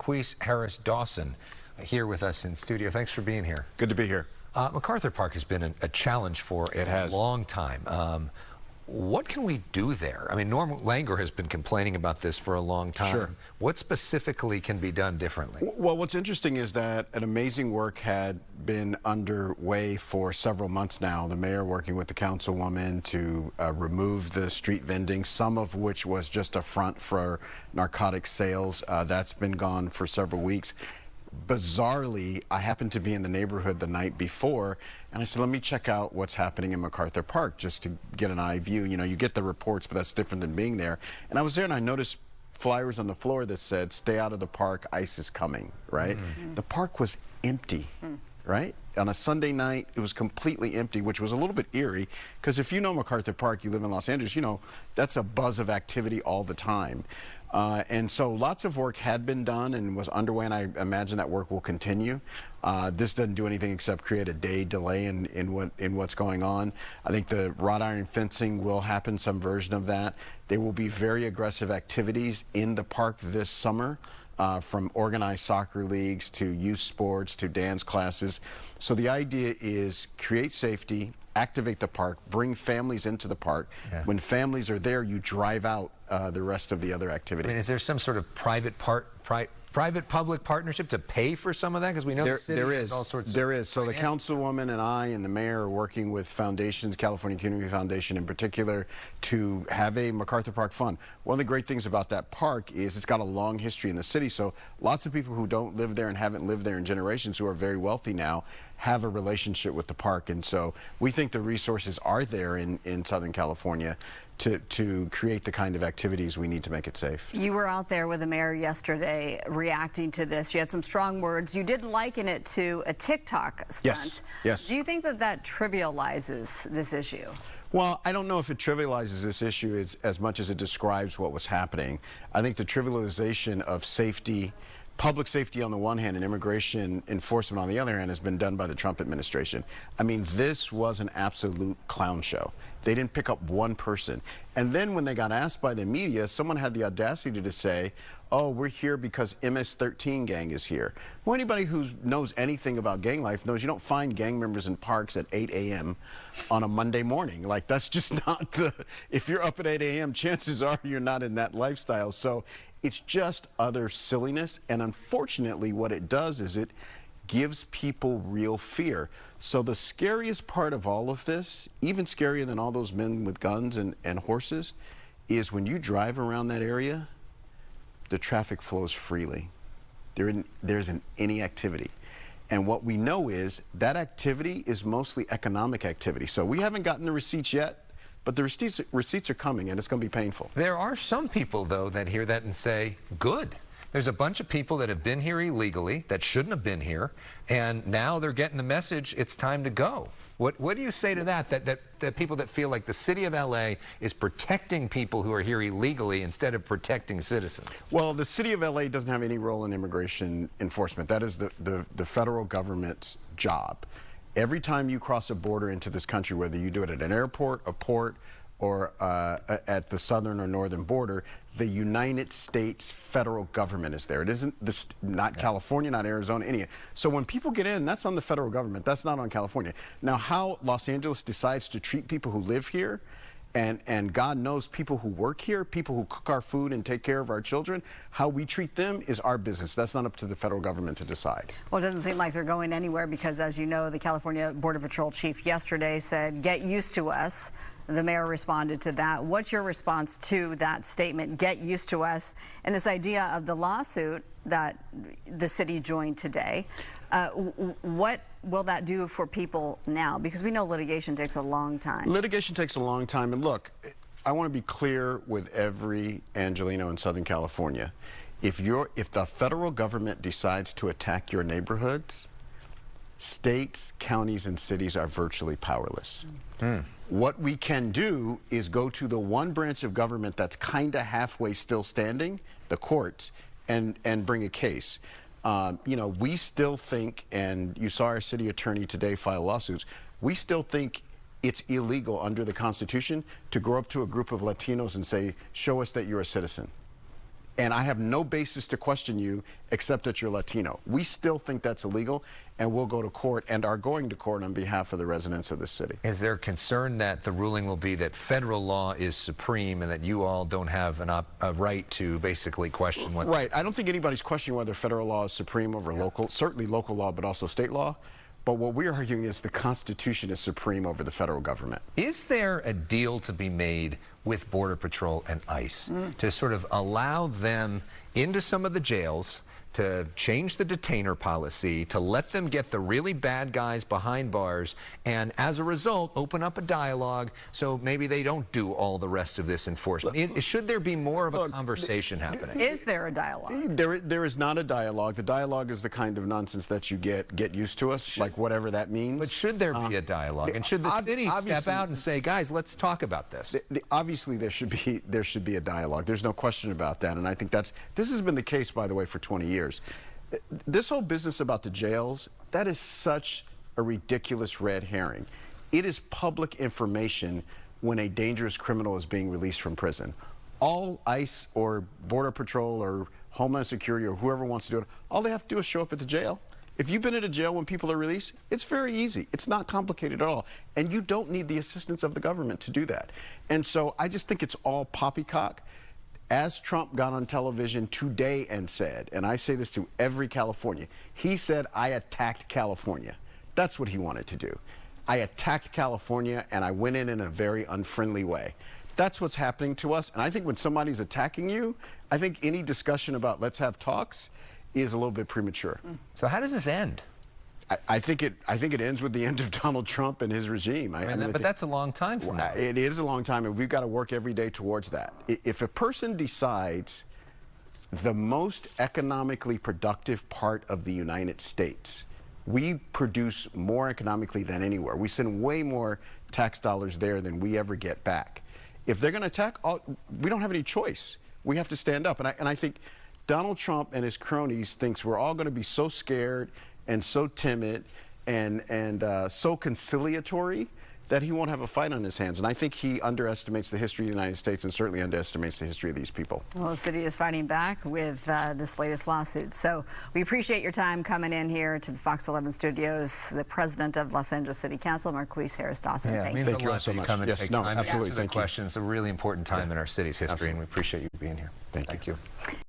Marqueece Harris-Dawson here with us in studio. Thanks for being here. Good to be here. MacArthur Park has been a challenge for a long time. What can we do there? I mean, Norm Langer has been complaining about this for a long time. Sure. What specifically can be done differently? Well, what's interesting is that an amazing work had been underway for several months now. The mayor working with the councilwoman to remove the street vending, some of which was just a front for narcotic sales. That's been gone for several weeks. Bizarrely, I happened to be in the neighborhood the night before, and I said, let me check out what's happening in MacArthur Park just to get an eye view. You know, you get the reports, but that's different than being there. And I was there and I noticed flyers on the floor that said, stay out of the park, ICE is coming, right? The park was empty, right? On a Sunday night, it was completely empty, which was a little bit eerie, because if you know MacArthur Park, you live in Los Angeles, you know, that's a buzz of activity all the time. And so lots of work had been done and was underway, and I imagine that work will continue. This doesn't do anything except create a day delay in what's going on. I think the wrought iron fencing will happen, some version of that. There will be very aggressive activities in the park this summer, from organized soccer leagues to youth sports to dance classes. So the idea is create safety, activate the park, bring families into the park. Yeah. When families are there, you drive out the rest of the other activity. I mean, is there some sort of private-public partnership to pay for some of that? Because we know the city has all sorts of... There is. So the councilwoman and I and the mayor are working with foundations, California Community Foundation in particular, to have a MacArthur Park fund. One of the great things about that park is it's got a long history in the city, so lots of people who don't live there and haven't lived there in generations, who are very wealthy now, have a relationship with the park. And so we think the resources are there in Southern California to create the kind of activities we need to make it safe. You were out there with the mayor yesterday reacting to this. You had some strong words. You did liken it to a TikTok stunt. Yes, yes. Do you think that that trivializes this issue? Well, I don't know if it trivializes this issue as much as it describes what was happening. I think the trivialization of safety, public safety on the one hand and immigration enforcement on the other hand has been done by the Trump administration. I mean, this was an absolute clown show. They didn't pick up one person. And then when they got asked by the media, someone had the audacity to say, oh, we're here because MS-13 gang is here. Well, anybody who knows anything about gang life knows you don't find gang members in parks at 8 a.m. on a Monday morning. Like, that's just not the, if you're up at 8 a.m., chances are you're not in that lifestyle. So it's just utter silliness, and unfortunately what it does is it gives people real fear. So the scariest part of all of this, even scarier than all those men with guns and horses, is when you drive around that area, the traffic flows freely. There isn't any activity. And what we know is that activity is mostly economic activity. So we haven't gotten the receipts yet, but the receipts are coming, and it's going to be painful. There are some people, though, that hear that and say, good. There's a bunch of people that have been here illegally that shouldn't have been here, and now they're getting the message it's time to go. What do you say to that people that feel like the city of LA is protecting people who are here illegally instead of protecting citizens? Well, the city of LA doesn't have any role in immigration enforcement. That is the federal government's job. Every time you cross a border into this country, whether you do it at an airport, a port, or at the southern or northern border, the United States federal government is there. It isn't not California, not Arizona, any. So when people get in, that's on the federal government. That's not on California. Now, how Los Angeles decides to treat people who live here, and God knows people who work here, people who cook our food and take care of our children, how we treat them is our business. That's not up to the federal government to decide. Well, it doesn't seem like they're going anywhere because, as you know, the California Border Patrol chief yesterday said, get used to us. The mayor responded to that. What's your response to that statement, get used to us, and this idea of the lawsuit that the city joined today? What will that do for people now? Because we know litigation takes a long time. Litigation takes a long time. And look, I want to be clear with every Angelino in Southern California. If the federal government decides to attack your neighborhoods, states, counties, and cities are virtually powerless. What we can do is go to the one branch of government that's kind of halfway still standing, the courts, and bring a case. You know, we still think, and you saw our city attorney today file lawsuits, we still think it's illegal under the Constitution to go up to a group of Latinos and say, show us that you're a citizen. And I have no basis to question you except that you're Latino. We still think that's illegal, and we'll go to court and are going to court on behalf of the residents of the city. Is there concern that the ruling will be that federal law is supreme and that you all don't have a right to basically question what... Right. I don't think anybody's questioning whether federal law is supreme over local, certainly local law, but also state law. But what we're arguing is the Constitution is supreme over the federal government. Is there a deal to be made with Border Patrol and ICE to sort of allow them into some of the jails, to change the detainer policy, to let them get the really bad guys behind bars, and as a result, open up a dialogue so maybe they don't do all the rest of this enforcement? Should there be more of a conversation happening? Is there a dialogue? There is not a dialogue. The dialogue is the kind of nonsense that you get used to us, like whatever that means. But should there be a dialogue? And should the city step out and say, guys, let's talk about this? Obviously, there should be a dialogue. There's no question about that. And I think this has been the case, by the way, for 20 years. This whole business about the jails, that is such a ridiculous red herring. It is public information when a dangerous criminal is being released from prison. All ICE or Border Patrol or Homeland Security or whoever wants to do it, all they have to do is show up at the jail. If you've been at a jail when people are released, it's very easy. It's not complicated at all. And you don't need the assistance of the government to do that. And so I just think it's all poppycock. As Trump got on television today and said, and I say this to every Californian, he said, I attacked California. That's what he wanted to do. I attacked California, and I went in a very unfriendly way. That's what's happening to us. And I think when somebody's attacking you, I think any discussion about let's have talks is a little bit premature. So how does this end? I think it ends with the end of Donald Trump and his regime. But that's a long time from now. It is a long time, and we've got to work every day towards that. If a person decides the most economically productive part of the United States, we produce more economically than anywhere. We send way more tax dollars there than we ever get back. If they're going to attack, we don't have any choice. We have to stand up. And I think Donald Trump and his cronies thinks we're all going to be so scared and so timid and so conciliatory that he won't have a fight on his hands. And I think he underestimates the history of the United States and certainly underestimates the history of these people. Well, the city is fighting back with this latest lawsuit. So we appreciate your time coming in here to the Fox 11 studios. The president of Los Angeles City Council, Marqueece Harris-Dawson. Yeah, Thank you all so much. Come and Yes, take no, time absolutely. to answer the Thank you. questions. It's a really important time in our city's history, Absolutely. and we appreciate you being here. Thank you.